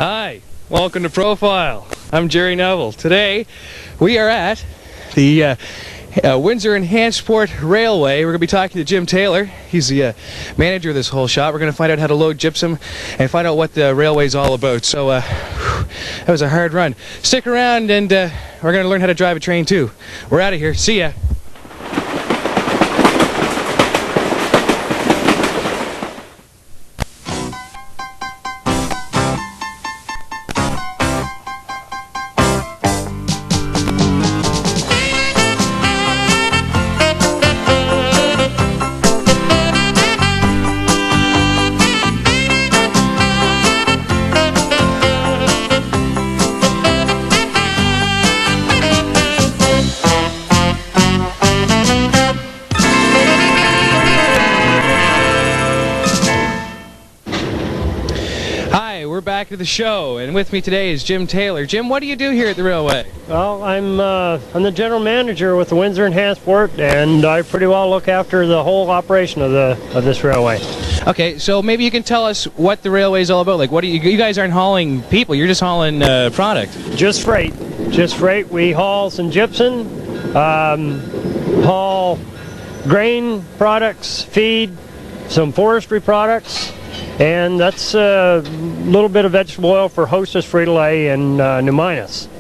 Hi, welcome to Profile. I'm Jerry Neville. Today we are at the Windsor and Hantsport Railway. We're going to be talking to Jim Taylor. He's the manager of this whole shop. We're going to find out how to load gypsum and find out what the railway is all about. So that was a hard run. Stick around and we're going to learn how to drive a train too. We're out of here. See ya. We're back to the show, and with me today is Jim Taylor. Jim, what do you do here at the railway? Well, I'm the general manager with the Windsor and Hantsport, and I pretty well look after the whole operation of this railway. Okay, so maybe you can tell us what the railway is all about. Like, what do you guys aren't hauling people? You're just hauling product. Just freight. Just freight. We haul some gypsum, haul grain products, feed, some forestry products. And that's a little bit of vegetable oil for Hostess, Frito-Lay, and New Minas.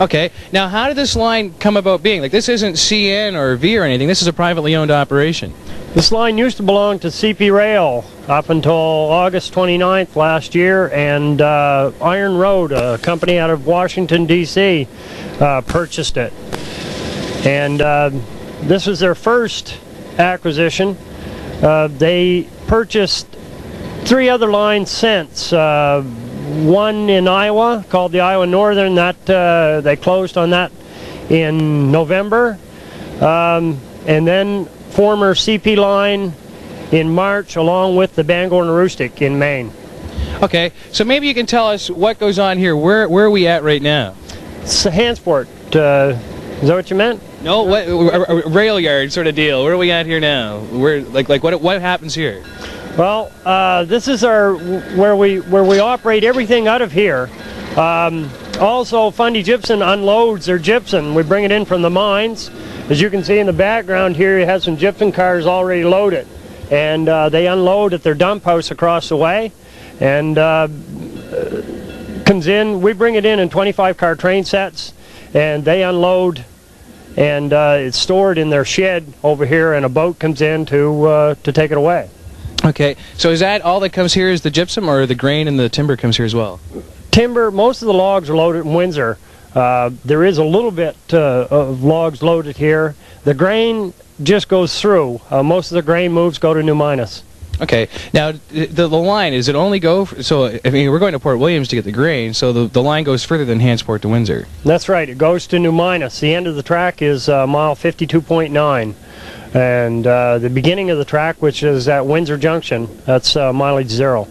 Okay, now how did this line come about being? Like, this isn't CN or V or anything, this is a privately owned operation. This line used to belong to CP Rail up until August 29th last year, and Iron Road, a company out of Washington, D.C., purchased it. And this was their first acquisition. They purchased 3 other lines since. One in Iowa called the Iowa Northern, that they closed on that in November, and then former CP line in March, along with the Bangor and Aroostook in Maine. Okay, so maybe you can tell us what goes on here. Where are we at right now? It's a Hantsport. Is that what you meant? No, what a rail yard sort of deal. Where are we at here now? Where what happens here? Well, this is where we operate everything out of here. Also, Fundy Gypsum unloads their gypsum. We bring it in from the mines. As you can see in the background here, you have some gypsum cars already loaded, and they unload at their dump house across the way, and comes in. We bring it in 25-car train sets, and they unload, and it's stored in their shed over here, and a boat comes in to take it away. Okay, so is that all that comes here is the gypsum, or the grain and the timber comes here as well? Timber, most of the logs are loaded in Windsor. There is a little bit of logs loaded here. The grain just goes through. Most of the grain moves go to New Minas. Okay, now the line, is it only go, so I mean we're going to Port Williams to get the grain, so the line goes further than Hantsport to Windsor? That's right, it goes to New Minas. The end of the track is mile 52.9. And the beginning of the track, which is at Windsor Junction, that's mileage 0.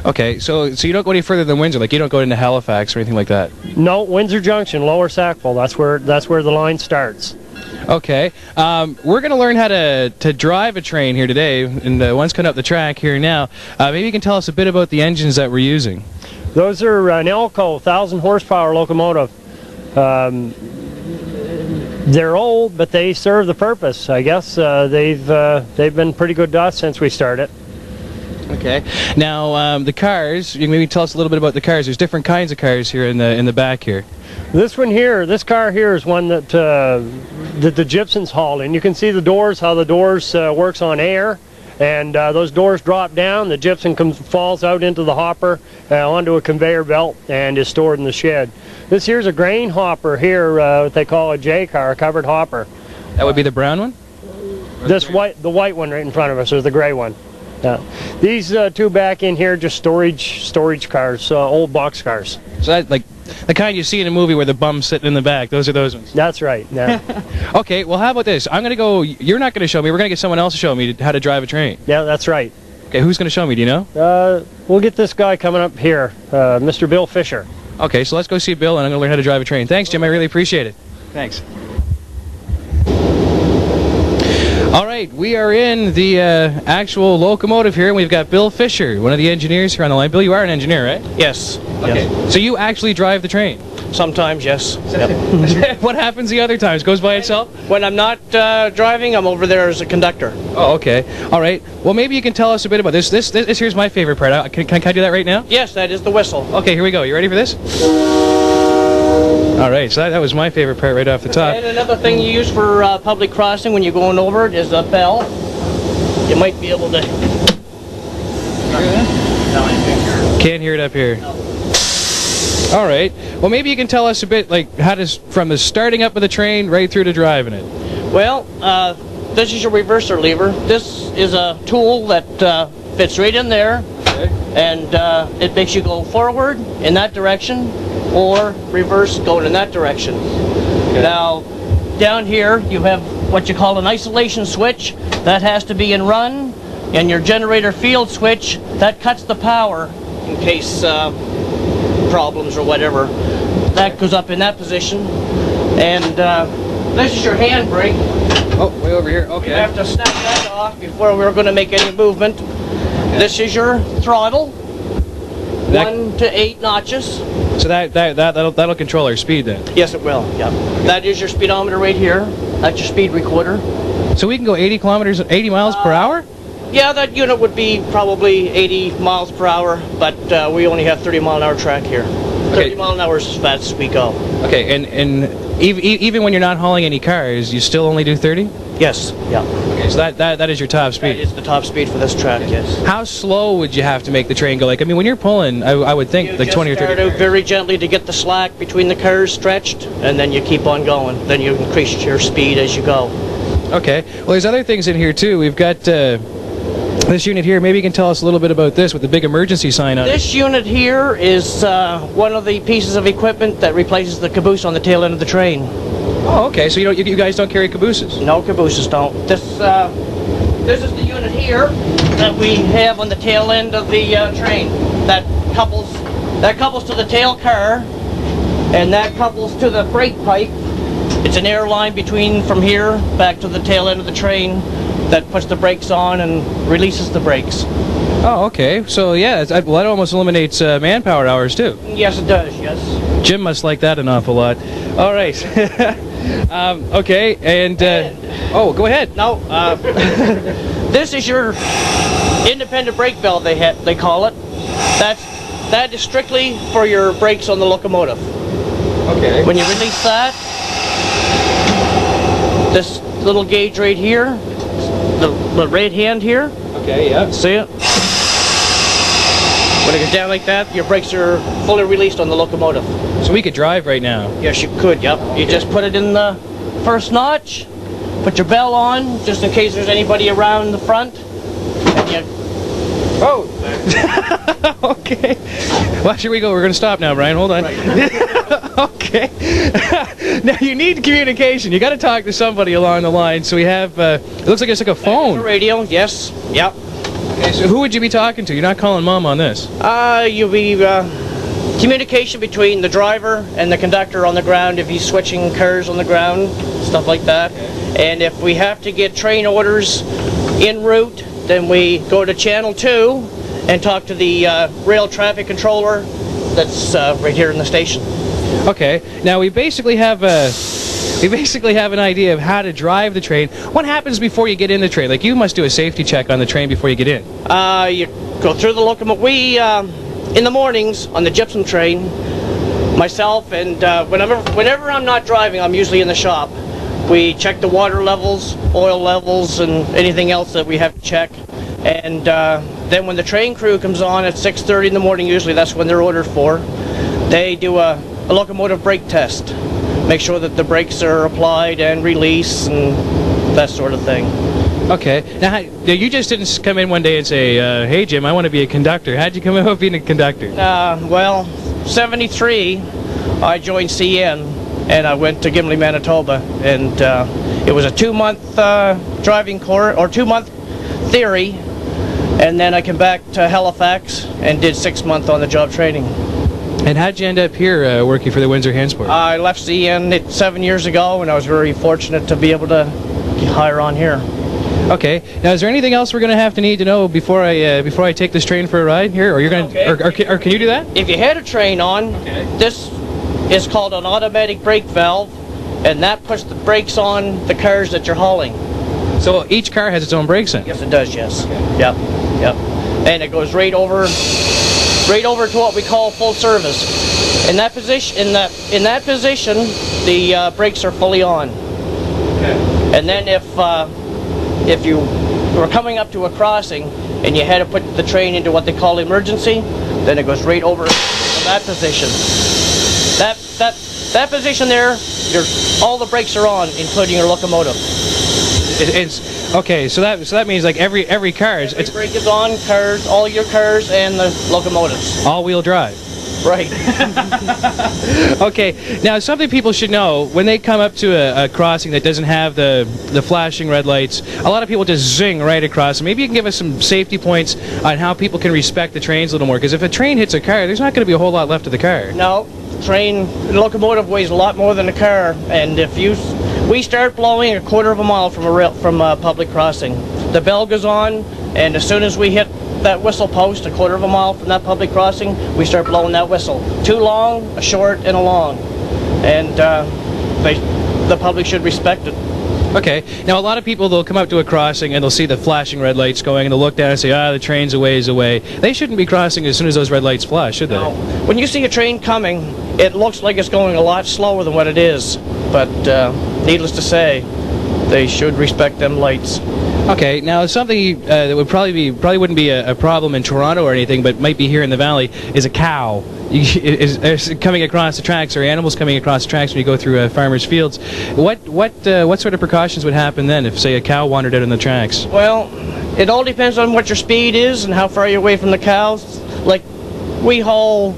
Okay, so you don't go any further than Windsor, like you don't go into Halifax or anything like that? No, Windsor Junction, Lower Sackville, that's where the line starts. Okay, we're going to learn how to drive a train here today, and one's coming up the track here now. Maybe you can tell us a bit about the engines that we're using. Those are an Elco 1,000 horsepower locomotive. They're old, but they serve the purpose. I guess they've been pretty good to us since we started. Okay. Now the cars. You can maybe tell us a little bit about the cars. There's different kinds of cars here in the back here. This car here is one that the gypsum's hauled in. You can see the doors, how the doors works on air, and those doors drop down. The gypsum falls out into the hopper onto a conveyor belt and is stored in the shed. This here's a grain hopper here, what they call a J car, a covered hopper. That would be the brown one? The white one right in front of us is the gray one. Yeah. These 2 back in here just storage cars, old box cars. So that, like the kind you see in a movie where the bum's sitting in the back, those are those ones? That's right, yeah. Okay, well how about this? I'm going to go, you're not going to show me, we're going to get someone else to show me how to drive a train. Yeah, that's right. Okay, who's going to show me, do you know? We'll get this guy coming up here, Mr. Bill Fisher. Okay, so let's go see Bill, and I'm going to learn how to drive a train. Thanks, Jim. I really appreciate it. Thanks. All right, we are in the actual locomotive here, and we've got Bill Fisher, one of the engineers here on the line. Bill, you are an engineer, right? Yes. Okay. Yes. So you actually drive the train? Sometimes, yes. Yep. What happens the other times? Goes by itself? When I'm not driving, I'm over there as a conductor. Oh, okay. All right. Well, maybe you can tell us a bit about this. This here's my favorite part. Can I do that right now? Yes, that is the whistle. Okay, here we go. You ready for this? All right, so that was my favorite part right off the top. And another thing you use for public crossing when you're going over it is a bell. You might be able to... Can't hear it up here. All right. Well, maybe you can tell us a bit, like, how does from the starting up of the train right through to driving it. Well, this is your reverser lever. This is a tool that fits right in there, and it makes you go forward in that direction, or reverse going in that direction. Okay. Now, down here you have what you call an isolation switch. That has to be in run, and your generator field switch, that cuts the power in case problems or whatever. That goes up in that position. And this is your handbrake. Oh, way over here. Okay. You have to snap that off before we're going to make any movement. Okay. This is your throttle. 1 to 8 notches. So that'll control our speed then? Yes, it will. Yeah. That is your speedometer right here. That's your speed recorder. So we can go 80 miles per hour? Yeah, that unit would be probably 80 miles per hour, but we only have 30 mile an hour track here. 30 mile an hour is as fast as we go. Okay, and even when you're not hauling any cars, you still only do 30? Yes. Yeah. Okay, so that is your top speed? That is the top speed for this track, yes. How slow would you have to make the train go? Like, I mean, when you're pulling, I would think like 20 or 30. You start out very gently to get the slack between the cars stretched, and then you keep on going. Then you increase your speed as you go. Okay. Well, there's other things in here, too. We've got... this unit here, maybe you can tell us a little bit about this with the big emergency sign on it. This unit here is one of the pieces of equipment that replaces the caboose on the tail end of the train. Oh, okay. So you guys don't carry cabooses? No, cabooses don't. This is the unit here that we have on the tail end of the train. That couples to the tail car, and that couples to the brake pipe. It's an air line from here back to the tail end of the train that puts the brakes on and releases the brakes. Oh, okay. So, yeah, that almost eliminates manpower hours, too. Yes, it does, yes. Jim must like that an awful lot. All right. Okay, and... oh, go ahead. No, this is your independent brake valve, they call it. That is strictly for your brakes on the locomotive. Okay. When you release that, this little gauge right here, the red hand here. Okay, yeah. See it? When it goes down like that, your brakes are fully released on the locomotive. So we could drive right now? Yes, you could, yep. You just put it in the first notch, put your bell on, just in case there's anybody around the front, and you... Oh! Okay. Well, here we go. We're going to stop now, Brian. Hold on. Right. Okay. Now, you need communication. You got to talk to somebody along the line. So we have, it looks like it's like a phone. A radio, yes. Yep. Okay, so who would you be talking to? You're not calling Mom on this. You'll be, communication between the driver and the conductor on the ground if he's switching cars on the ground, stuff like that. Okay. And if we have to get train orders en route, then we go to Channel 2 and talk to the rail traffic controller that's right here in the station. Okay. Now we basically have an idea of how to drive the train. What happens before you get in the train? Like, you must do a safety check on the train before you get in. You go through the locomotive. We in the mornings on the gypsum train, myself and whenever I'm not driving, I'm usually in the shop. We check the water levels, oil levels, and anything else that we have to check. And then when the train crew comes on at 6:30 in the morning, usually that's when they're ordered for, they do a locomotive brake test. Make sure that the brakes are applied and release and that sort of thing. Okay. Now, you just didn't come in one day and say, hey, Jim, I want to be a conductor. How'd you come about being a conductor? Well, 73, I joined CN. And I went to Gimli, Manitoba, and it was a 2-month driving course, or 2-month theory, and then I came back to Halifax and did 6 months on the job training. And how'd you end up here working for the Windsor and Hantsport? I left CN 7 years ago, and I was very fortunate to be able to hire on here. Okay. Now, is there anything else we're going to need to know before I take this train for a ride here, or you're going to, or can you do that? If you had a train on, this is called an automatic brake valve, and that puts the brakes on the cars that you're hauling. So each car has its own brakes in? Yes, it does. Yes. Okay. Yep. And it goes right over to what we call full service. In that position, in that position, the brakes are fully on. Okay. And then if you were coming up to a crossing and you had to put the train into what they call emergency, then it goes right over to that position. That position there, all the brakes are on, including your locomotive. Okay, so that means like every car is... Every brake is on, cars, all your cars, and the locomotives. All-wheel drive. Right. Okay, now something people should know, when they come up to a crossing that doesn't have the flashing red lights, a lot of people just zing right across. Maybe you can give us some safety points on how people can respect the trains a little more, because if a train hits a car, there's not going to be a whole lot left of the car. No, the locomotive weighs a lot more than a car, and we start blowing a quarter of a mile from a public crossing. The bell goes on, and as soon as we hit that whistle post, a quarter of a mile from that public crossing, we start blowing that whistle. Too long, a short, and a long. And the public should respect it. Okay. Now, a lot of people, they'll come up to a crossing and they'll see the flashing red lights going, and they'll look down and say, the train's a ways away. They shouldn't be crossing as soon as those red lights flash, should they? No. When you see a train coming, it looks like it's going a lot slower than what it is. But needless to say, they should respect them lights. Okay, now something that would probably wouldn't be a problem in Toronto or anything, but might be here in the valley, is a cow. Is coming across the tracks, or animals coming across the tracks when you go through farmers' fields. What sort of precautions would happen then if, say, a cow wandered out on the tracks? Well, it all depends on what your speed is and how far you're away from the cows. Like, we haul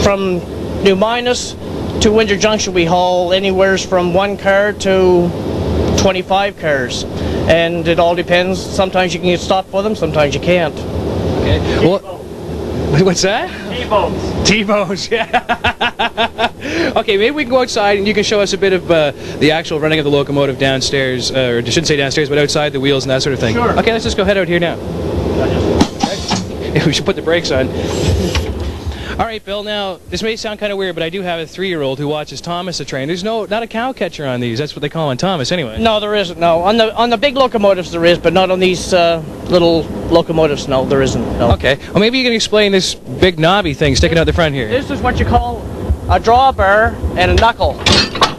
from New Minas to Windsor Junction, we haul anywhere from 1 car to 25 cars, and it all depends. Sometimes you can get stopped for them, sometimes you can't. Okay. Well, what's that? T-bones. T-bones, yeah. Okay, maybe we can go outside and you can show us a bit of the actual running of the locomotive downstairs, or I shouldn't say downstairs, but outside the wheels and that sort of thing. Sure. Okay, let's just go head out here now. Okay. We should put the brakes on. All right, Bill, now, this may sound kind of weird, but I do have a 3-year-old who watches Thomas the train. There's not a cow catcher on these. That's what they call on Thomas, anyway. No, there isn't, no. On the big locomotives there is, but not on these little locomotives, no, there isn't, no. Okay, well, maybe you can explain this big knobby thing sticking out the front here. This is what you call a drawbar and a knuckle.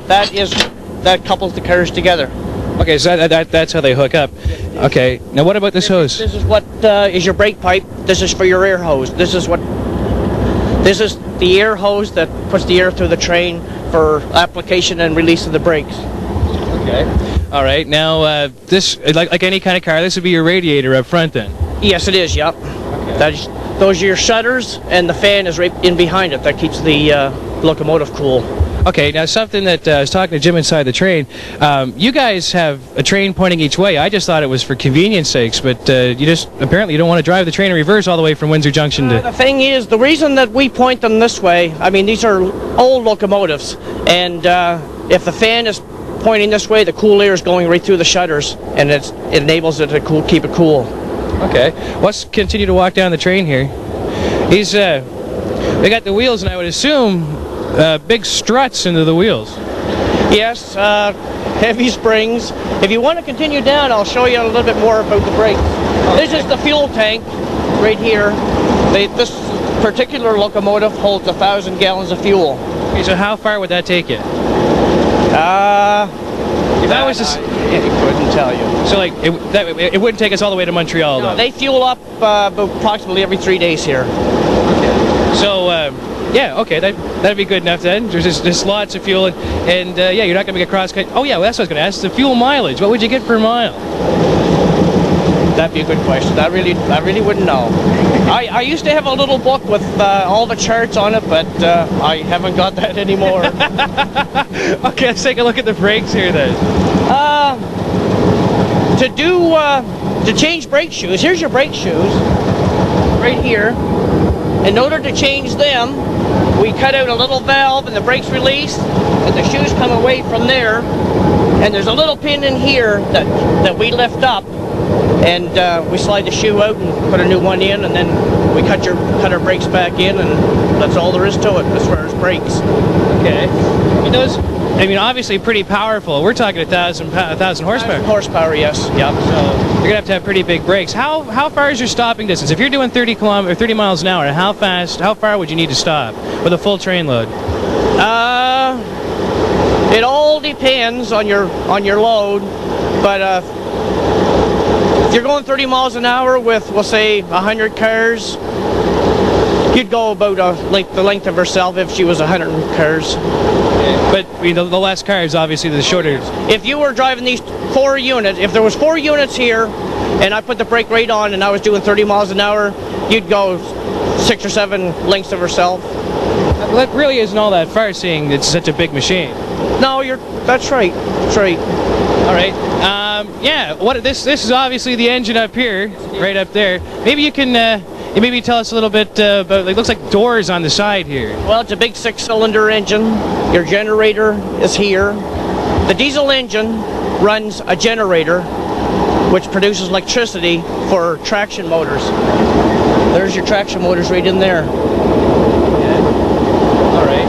That couples the cars together. Okay, so that's how they hook up. Okay, now what about this hose? This is what is your brake pipe. This is for your air hose. This is the air hose that puts the air through the train for application and release of the brakes. Okay. All right. Now, this, like any kind of car, this would be your radiator up front then? Yes, it is, yep. Okay. Those are your shutters, and the fan is right in behind it. That keeps the locomotive cool. Okay, now something that I was talking to Jim inside the train. You guys have a train pointing each way. I just thought it was for convenience sakes, but apparently you don't want to drive the train in reverse all the way from Windsor Junction to... The thing is, the reason that we point them this way, I mean, these are old locomotives, and if the fan is pointing this way, the cool air is going right through the shutters, and it enables it to keep it cool. Okay, let's continue to walk down the train here. They got the wheels, and I would assume big struts into the wheels. Yes, heavy springs. If you want to continue down, I'll show you a little bit more about the brakes. Okay. This is the fuel tank right here. This particular locomotive holds 1,000 gallons of fuel. Okay, so how far would that take you? If that was just... I couldn't tell you. So, like, it wouldn't take us all the way to Montreal, though? No, they fuel up approximately every 3 days here. Okay. So, yeah, okay, that'd be good enough then. There's lots of fuel, and yeah, you're not going to make a cross-cut. Oh, yeah, well, that's what I was going to ask. The fuel mileage, what would you get per mile? That'd be a good question. I really wouldn't know. I used to have a little book with all the charts on it, but I haven't got that anymore. Okay, let's take a look at the brakes here then. To change brake shoes, here's your brake shoes, right here. In order to change them, we cut out a little valve and the brakes release, and the shoes come away from there, and there's a little pin in here that we lift up, and we slide the shoe out and put a new one in, and then we cut our brakes back in, and that's all there is to it as far as brakes. Okay. I mean, obviously pretty powerful. We're talking 1,000 horsepower. 1,000 horsepower, yes. Yep. So you're gonna have to have pretty big brakes. How far is your stopping distance? If you're doing 30 miles an hour, how far would you need to stop with a full train load? It all depends on your load, but if you're going 30 miles an hour with, we'll say, 100 cars, you'd go about the length of herself if she was 100 cars. But the less cars, obviously, the shorter. If you were driving these 4 units, if there was 4 units here, and I put the brake rate on and I was doing 30 miles an hour, you'd go 6 or 7 lengths of herself. That really isn't all that far, seeing it's such a big machine. No, that's right. That's right. All right. Yeah. This is obviously the engine up here, right up there. Maybe you can maybe tell us a little bit about. It looks like doors on the side here. Well, it's a big 6-cylinder engine. Your generator is here. The diesel engine runs a generator, which produces electricity for traction motors. There's your traction motors right in there. Yeah. All right.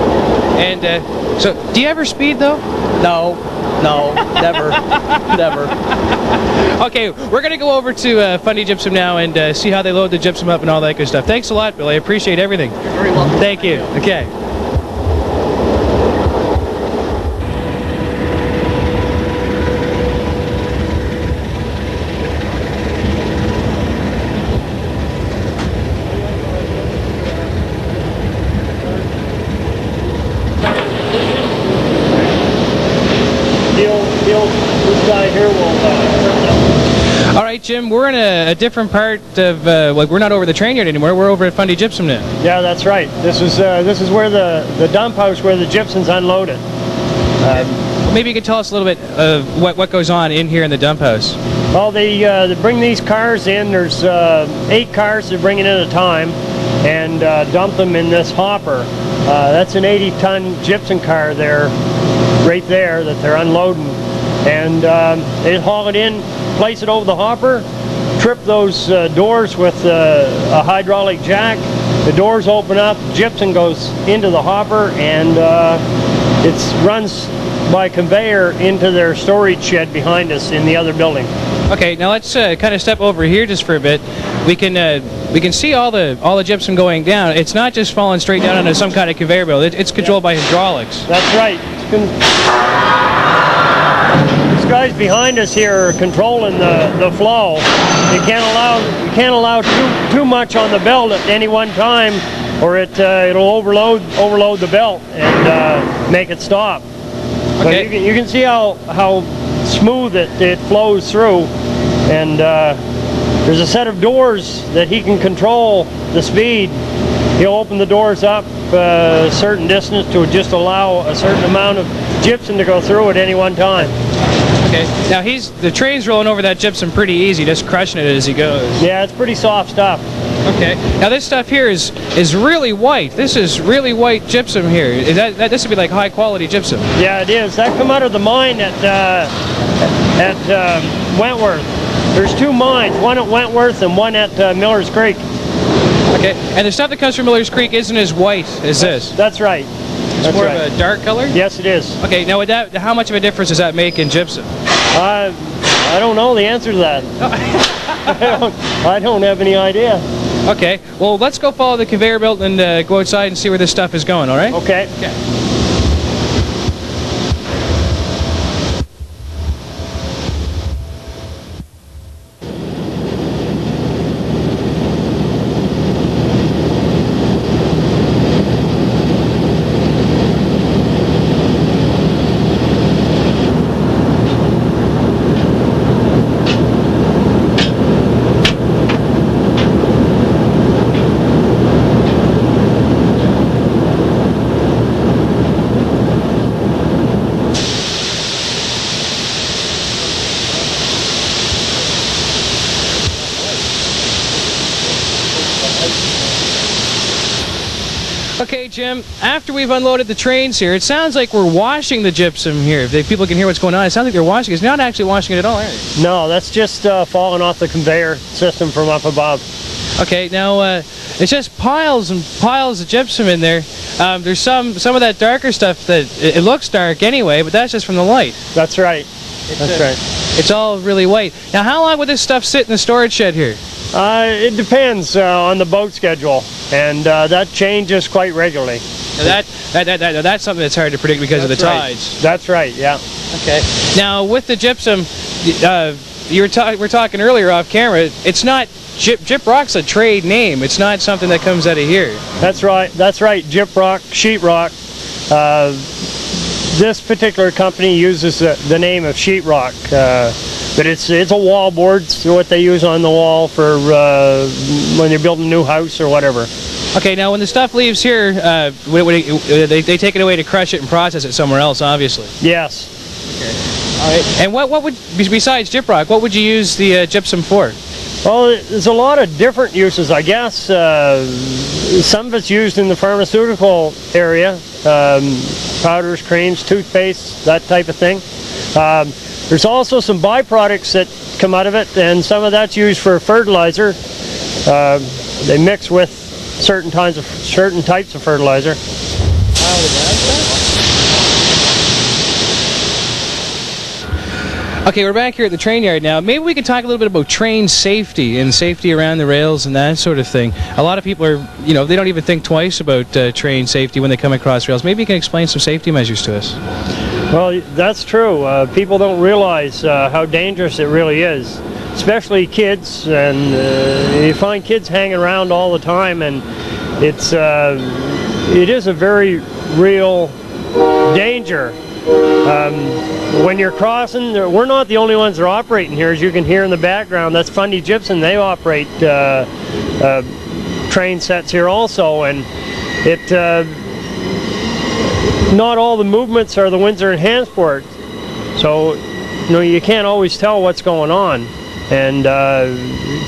And so, do you ever speed though? No, never, never. Okay, we're gonna go over to Fundy Gypsum now and see how they load the gypsum up and all that good stuff. Thanks a lot, Bill. I appreciate everything. You're very welcome. Thank you. Okay. This guy here will All right, Jim. We're in a different part of we're not over the train yard anymore. We're over at Fundy Gypsum now. Yeah, that's right. This is where the dump house where the gypsum's unloaded. Maybe you could tell us a little bit of what goes on in here in the dump house. Well, they bring these cars in. There's 8 cars they're bringing in at a time, and dump them in this hopper. That's an 80-ton gypsum car there, right there, that they're unloading. And they haul it in, place it over the hopper, trip those doors with a hydraulic jack. The doors open up, gypsum goes into the hopper, and it runs by conveyor into their storage shed behind us in the other building. Okay, now let's kind of step over here just for a bit. We can see all the gypsum going down. It's not just falling straight down onto some kind of conveyor belt. It's controlled by hydraulics. That's right. These guys behind us here are controlling the flow. You can't allow too much on the belt at any one time, or it'll overload the belt and make it stop. Okay. So you can see how smooth it flows through, and there's a set of doors that he can control the speed. He'll open the doors up a certain distance to just allow a certain amount of gypsum to go through at any one time. Okay. Now the train's rolling over that gypsum pretty easy, just crushing it as he goes. Yeah, it's pretty soft stuff. Okay. Now this stuff here is really white. This is really white gypsum here. Is that this would be like high quality gypsum? Yeah, it is. That come out of the mine at Wentworth. There's 2 mines, one at Wentworth and one at Miller's Creek. Okay. And the stuff that comes from Miller's Creek isn't as white as this. That's right. It's more of a dark color? Yes, it is. Okay. Now how much of a difference does that make in gypsum? I don't know the answer to that. I don't have any idea. Okay. Well, let's go follow the conveyor belt and go outside and see where this stuff is going. All right? Okay. Okay. Okay, Jim, after we've unloaded the trains here, it sounds like we're washing the gypsum here. If people can hear what's going on, it sounds like they're washing it. It's not actually washing it at all, are they? No, that's just falling off the conveyor system from up above. Okay, now it's just piles and piles of gypsum in there. There's some of that darker stuff that it looks dark anyway, but that's just from the light. That's right. That's right. It's all really white. Now, how long would this stuff sit in the storage shed here? It depends on the boat schedule, and that changes quite regularly. Now that's something that's hard to predict because of the tides. That's right, yeah. Okay. Now, with the gypsum, we're talking earlier off camera, it's not, gyprock's a trade name. It's not something that comes out of here. That's right, gyprock, sheetrock. This particular company uses the name of sheetrock, but it's a wall board. It's what they use on the wall for when they're building a new house or whatever. Okay, now when the stuff leaves here, they take it away to crush it and process it somewhere else, obviously. Yes. Okay. All right. And what would, besides gyprock, what would you use the gypsum for? Well, there's a lot of different uses, I guess. Some of it's used in the pharmaceutical area, powders, creams, toothpaste, that type of thing. There's also some byproducts that come out of it, and some of that's used for fertilizer. They mix with certain types of fertilizer. Okay, we're back here at the train yard now. Maybe we could talk a little bit about train safety and safety around the rails and that sort of thing. A lot of people are, they don't even think twice about train safety when they come across rails. Maybe you can explain some safety measures to us. Well, that's true. People don't realize how dangerous it really is, especially kids. And you find kids hanging around all the time, and it is a very real danger. When you're crossing, we're not the only ones that are operating here. As you can hear in the background, that's Fundy Gypsum. They operate train sets here also, and not all the movements are the Windsor and Hantsport. So, you can't always tell what's going on. And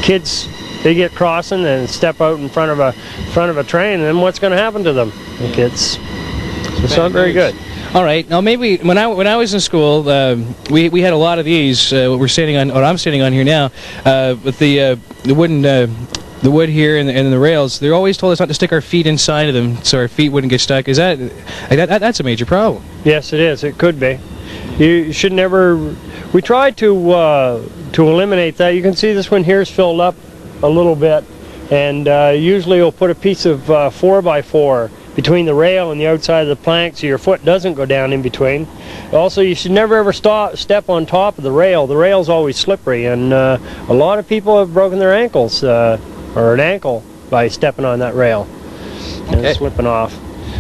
kids, they get crossing and step out in front of a train, and then what's going to happen to them? It's not very good. All right. Now, maybe when I was in school, we had a lot of these. What I'm standing on here now, with the wood here and the rails. They always told us not to stick our feet inside of them, so our feet wouldn't get stuck. That's a major problem? Yes, it is. It could be. You should never. We tried to eliminate that. You can see this one here is filled up a little bit, and usually we'll put a piece of 4x4 between the rail and the outside of the plank so your foot doesn't go down in between. Also, you should never ever step on top of the rail. The rail's always slippery, and a lot of people have broken their ankles or an ankle by stepping on that rail and slipping off.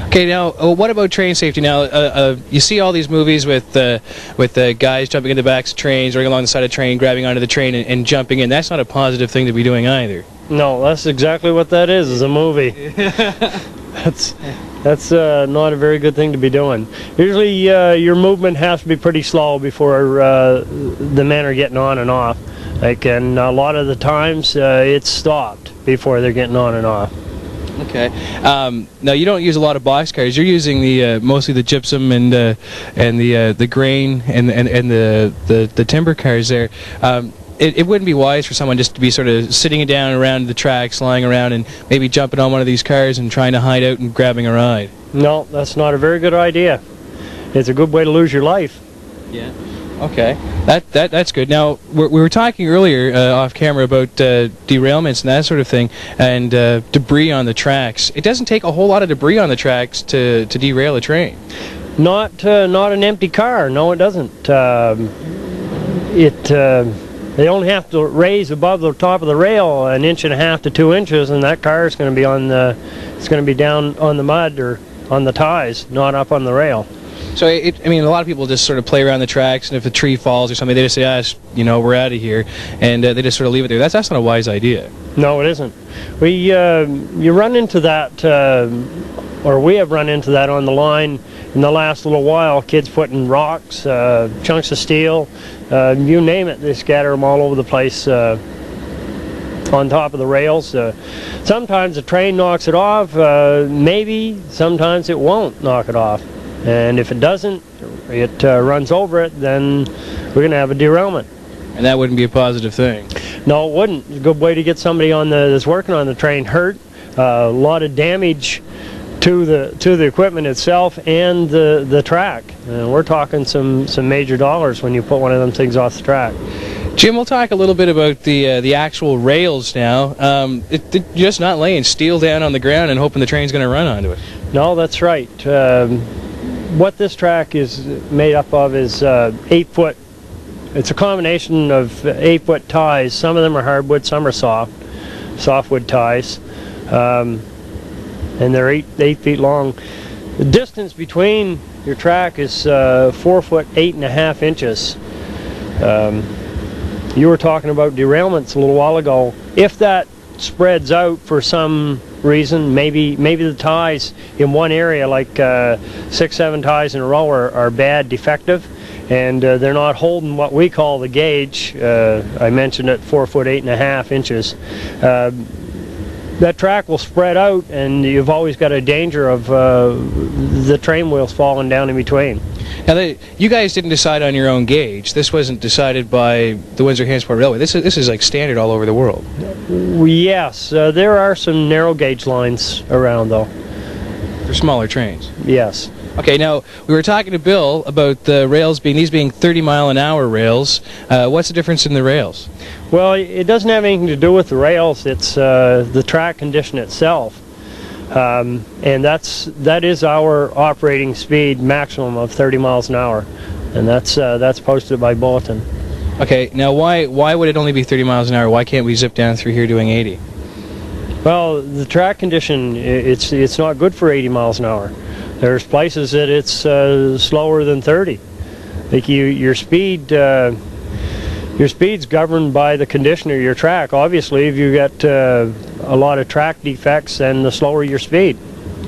Okay, now what about train safety? Now you see all these movies with guys jumping in the backs of trains, running along the side of the train, grabbing onto the train and jumping in. That's not a positive thing to be doing either. No, that's exactly what that is a movie. That's not a very good thing to be doing. Usually your movement has to be pretty slow before the men are getting on and off. And a lot of the times it's stopped before they're getting on and off. Okay. Now you don't use a lot of boxcars. You're using mostly the gypsum and the grain and the timber cars there. It wouldn't be wise for someone just to be sort of sitting down around the tracks, lying around, and maybe jumping on one of these cars and trying to hide out and grabbing a ride. No, that's not a very good idea. It's a good way to lose your life. Yeah. Okay. That's good. Now we were talking earlier off camera about derailments and that sort of thing, and debris on the tracks. It doesn't take a whole lot of debris on the tracks to derail a train. Not an empty car. No, it doesn't. They only have to raise above the top of the rail 1.5 to 2 inches, and that car is going to be it's going to be down on the mud or on the ties, not up on the rail. So a lot of people just sort of play around the tracks, and if a tree falls or something, they just say, we're out of here, and they just sort of leave it there. That's not a wise idea. No, it isn't. You run into that, or we have run into that on the line in the last little while. Kids putting rocks, chunks of steel, you name it, they scatter them all over the place. on top of the rails. Sometimes the train knocks it off, maybe, sometimes it won't knock it off. And if it doesn't, it runs over it, then we're going to have a derailment. And that wouldn't be a positive thing. No, it wouldn't. It's a good way to get somebody that's working on the train hurt. A lot of damage to the equipment itself and the track. And we're talking some major dollars when you put one of them things off the track. Jim, we'll talk a little bit about the actual rails now. You're just not laying steel down on the ground and hoping the train's going to run onto it. No, that's right. What this track is made up of is 8-foot. It's a combination of 8-foot ties. Some of them are hardwood, some are softwood ties, and they're 8 feet long. The distance between your track is 4 foot 8.5 inches. You were talking about derailments a little while ago. If that spreads out for some reason, maybe the ties in one area, like 6-7 ties in a row, are bad, defective, and they're not holding what we call the gauge. I mentioned it, 4 foot 8.5 inches. That track will spread out, and you've always got a danger of the train wheels falling down in between. Now, you guys didn't decide on your own gauge. This wasn't decided by the Windsor Hantsport Railway. This is like standard all over the world. Yes, there are some narrow gauge lines around, though. For smaller trains. Yes. Okay, now we were talking to Bill about the rails being 30-mile-an-hour rails. What's the difference in the rails? Well, it doesn't have anything to do with the rails. It's the track condition itself. And that is our operating speed maximum of 30 miles an hour, and that's posted by bulletin. Okay, now why would it only be 30 miles an hour? Why can't we zip down through here doing 80? Well, the track condition, it's not good for 80 miles an hour. There's places that it's slower than 30. Like your speed's governed by the condition of your track. Obviously, if you got a lot of track defects, then the slower your speed.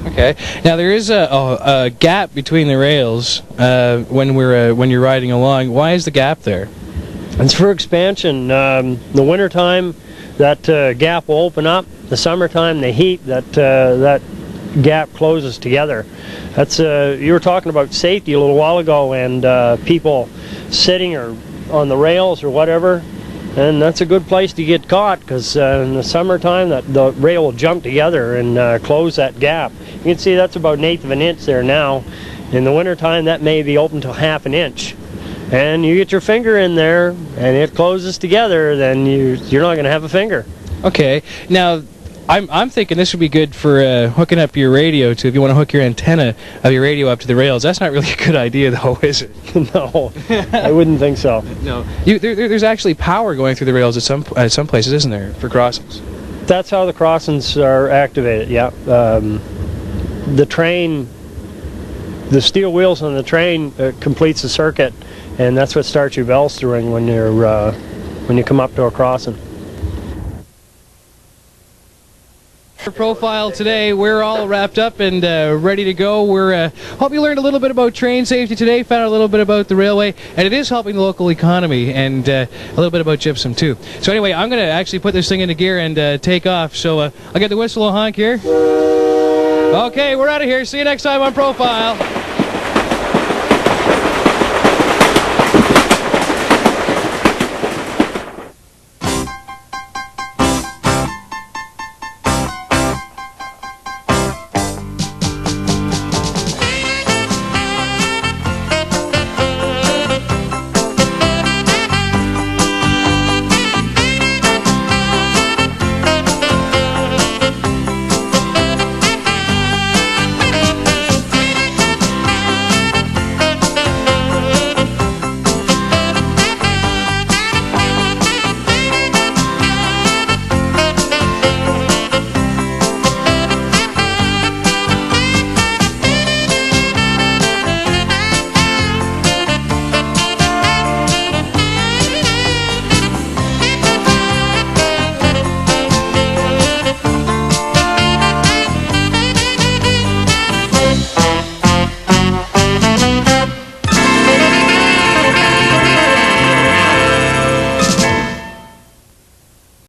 Okay. Now there is a gap between the rails when you're riding along. Why is the gap there? It's for expansion. The wintertime, that gap will open up. The summertime, the heat, that gap closes together. That's you were talking about safety a little while ago, and people sitting or on the rails or whatever, and that's a good place to get caught, because in the summertime the rail will jump together and close that gap. You can see that's about 1/8 of an inch there now. In the wintertime, that may be open to 1/2 an inch, and you get your finger in there and it closes together, then you're not going to have a finger. Okay. Now I'm thinking this would be good for hooking up your radio to, if you want to hook your antenna of your radio up to the rails. That's not really a good idea, though, is it? No, I wouldn't think so. No. There's actually power going through the rails at some places, isn't there, for crossings? That's how the crossings are activated, yeah. The train, the steel wheels on the train completes the circuit, and that's what starts your bells to ring when you come up to a crossing. Profile today, we're all wrapped up and ready to go. We're hope you learned a little bit about train safety today, found out a little bit about the railway, and it is helping the local economy, and a little bit about gypsum too. So anyway, I'm going to actually put this thing into gear and take off. So I'll get the whistle and honk here. Okay, we're out of here. See you next time on Profile.